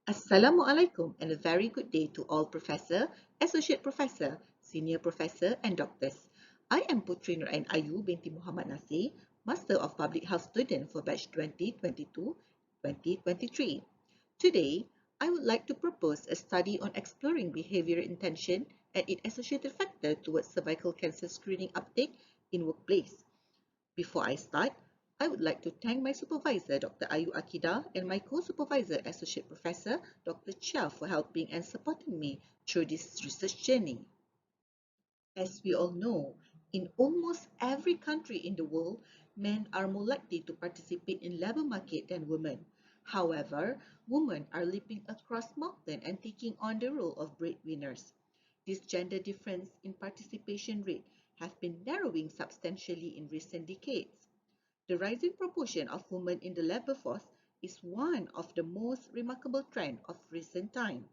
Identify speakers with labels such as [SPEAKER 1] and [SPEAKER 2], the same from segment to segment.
[SPEAKER 1] Assalamualaikum and a very good day to all Professor, Associate Professor, Senior Professor and Doctors. I am Puteri Nuuraine Ayu binti Muhammad Nasir, Master of Public Health student for batch 2022-2023. Today, I would like to propose a study on exploring behavioral intention and its associated factor towards cervical cancer screening uptake in workplace. Before I start, I would like to thank my supervisor, Dr. Ayu Akida, and my co-supervisor, Associate Professor, Dr. Chia, for helping and supporting me through this research journey. As we all know, in almost every country in the world, men are more likely to participate in labor market than women. However, women are leaping across mountains and taking on the role of breadwinners. This gender difference in participation rate have been narrowing substantially in recent decades. The rising proportion of women in the labor force is one of the most remarkable trends of recent time.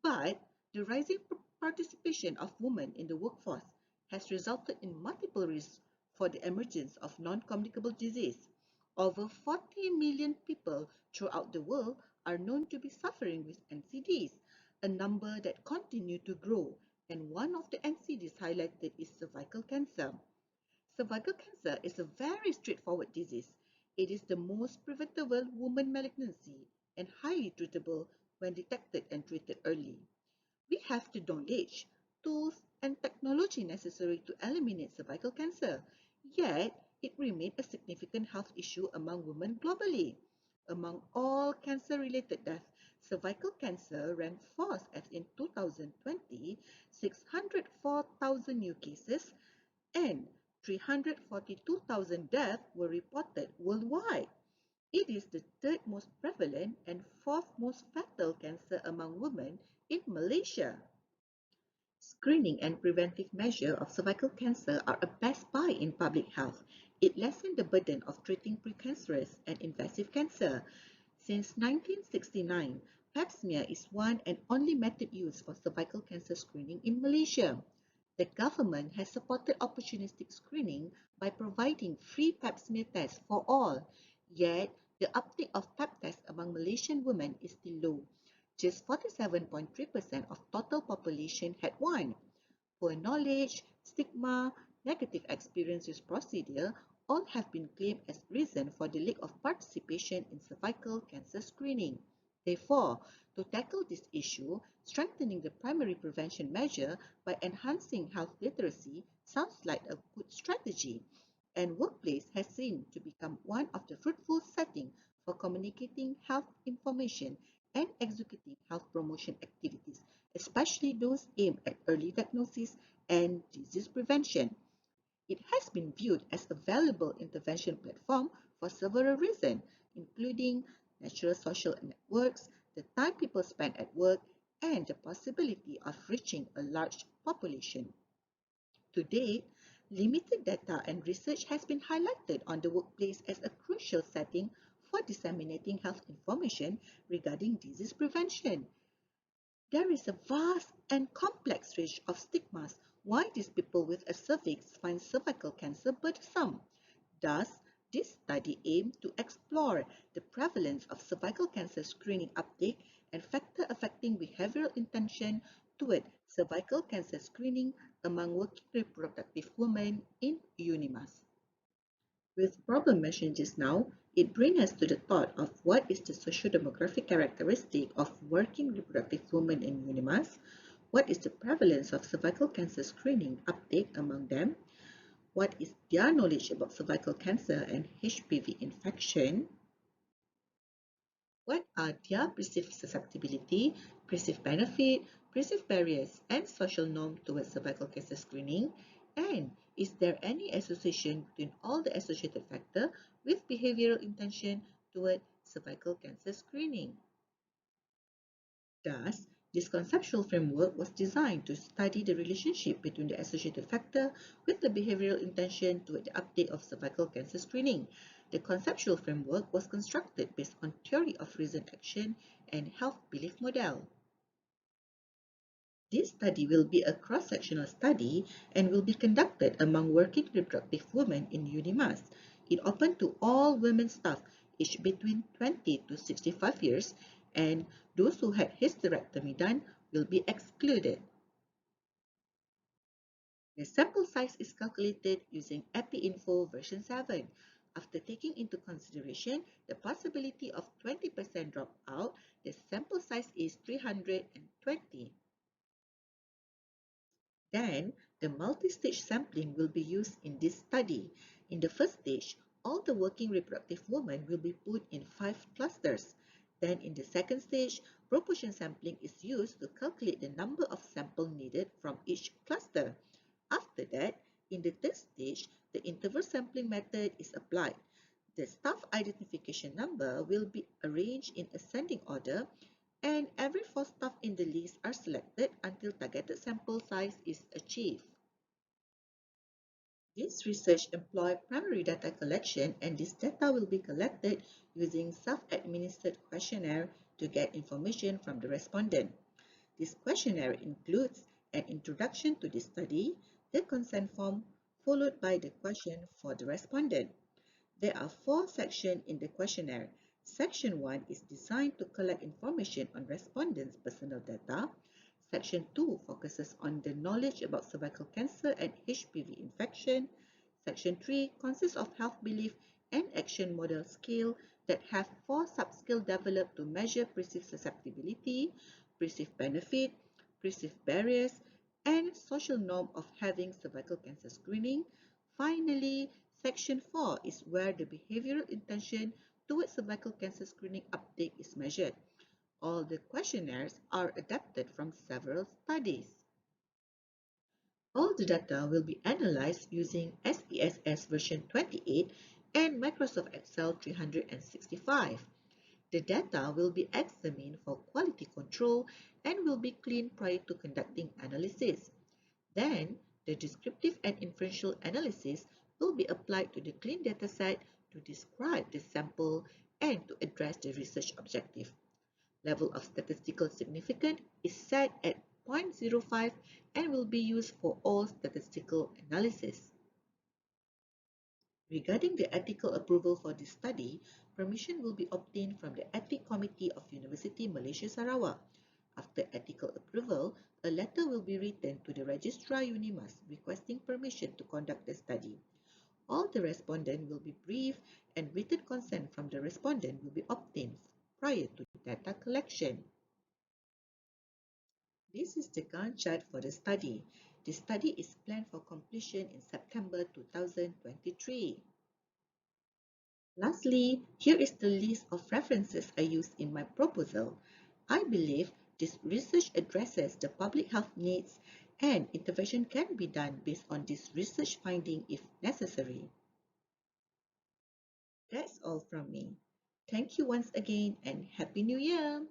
[SPEAKER 1] But the rising participation of women in the workforce has resulted in multiple risks for the emergence of non-communicable disease. Over 40 million people throughout the world are known to be suffering with NCDs, a number that continues to grow, and one of the NCDs highlighted is cervical cancer. Cervical cancer is a very straightforward disease. It is the most preventable woman malignancy and highly treatable when detected and treated early. We have the knowledge, tools, and technology necessary to eliminate cervical cancer, yet it remains a significant health issue among women globally. Among all cancer-related deaths, cervical cancer ranked fourth as in 2020, 604,000 new cases, and 342,000 deaths were reported worldwide. It is the third most prevalent and fourth most fatal cancer among women in Malaysia. Screening and preventive measures of cervical cancer are a best buy in public health. It lessens the burden of treating precancerous and invasive cancer. Since 1969, pap smear is one and only method used for cervical cancer screening in Malaysia. The government has supported opportunistic screening by providing free pap smear tests for all. Yet, the uptake of pap tests among Malaysian women is still low. Just 47.3% of total population had one. Poor knowledge, stigma, negative experience with procedure all have been claimed as reason for the lack of participation in cervical cancer screening. Therefore, to tackle this issue, strengthening the primary prevention measure by enhancing health literacy sounds like a good strategy, and workplace has seen to become one of the fruitful settings for communicating health information and executing health promotion activities, especially those aimed at early diagnosis and disease prevention. It has been viewed as a valuable intervention platform for several reasons, including natural social networks, the time people spend at work, and the possibility of reaching a large population. To date, limited data and research has been highlighted on the workplace as a crucial setting for disseminating health information regarding disease prevention. There is a vast and complex range of stigmas why these people with a cervix find cervical cancer burdensome. Thus, this study aimed to explore the prevalence of cervical cancer screening uptake and factors affecting behavioral intention toward cervical cancer screening among working reproductive women in UNIMAS. With problem mentioned just now, it brings us to the thought of what is the socio-demographic characteristic of working reproductive women in UNIMAS, what is the prevalence of cervical cancer screening uptake among them, what is their knowledge about cervical cancer and HPV infection, what are their perceived susceptibility, perceived benefit, perceived barriers, and social norm towards cervical cancer screening, and is there any association between all the associated factors with behavioral intention toward cervical cancer screening? Thus, this conceptual framework was designed to study the relationship between the associated factor with the behavioral intention toward the uptake of cervical cancer screening. The conceptual framework was constructed based on theory of reason action and health belief model. This study will be a cross-sectional study and will be conducted among working reproductive women in UNIMAS. It open to all women staff aged between 20 to 65 years and those who had hysterectomy done will be excluded. The sample size is calculated using EpiInfo version 7. After taking into consideration the possibility of 20% dropout, the sample size is 320. Then, the multi-stage sampling will be used in this study. In the first stage, all the working reproductive women will be put in 5 clusters. Then, in the second stage, proportion sampling is used to calculate the number of samples needed from each cluster. After that, in the third stage, the interval sampling method is applied. The staff identification number will be arranged in ascending order, and every 4 staff in the list are selected until targeted sample size is achieved. This research employs primary data collection, and this data will be collected using self-administered questionnaire to get information from the respondent. This questionnaire includes an introduction to the study, the consent form, followed by the question for the respondent. There are 4 sections in the questionnaire. Section 1 is designed to collect information on respondents' personal data. Section 2 focuses on the knowledge about cervical cancer and HPV infection. Section 3 consists of health belief and action model scale that have 4 subscales developed to measure perceived susceptibility, perceived benefit, perceived barriers, and social norm of having cervical cancer screening. Finally, Section 4 is where the behavioral intention towards cervical cancer screening uptake is measured. All the questionnaires are adapted from several studies. All the data will be analyzed using SPSS version 28 and Microsoft Excel 365. The data will be examined for quality control and will be cleaned prior to conducting analysis. Then, the descriptive and inferential analysis will be applied to the clean dataset to describe the sample and to address the research objective. Level of statistical significance is set at 0.05 and will be used for all statistical analysis. Regarding the ethical approval for this study, permission will be obtained from the Ethics Committee of University Malaysia Sarawak. After ethical approval, a letter will be written to the Registrar Unimas requesting permission to conduct the study. All the respondents will be briefed and written consent from the respondent will be obtained prior to data collection. This is the Gantt chart for the study. The study is planned for completion in September 2023. Lastly, here is the list of references I used in my proposal. I believe this research addresses the public health needs and intervention can be done based on this research finding if necessary. That's all from me. Thank you once again and Happy New Year!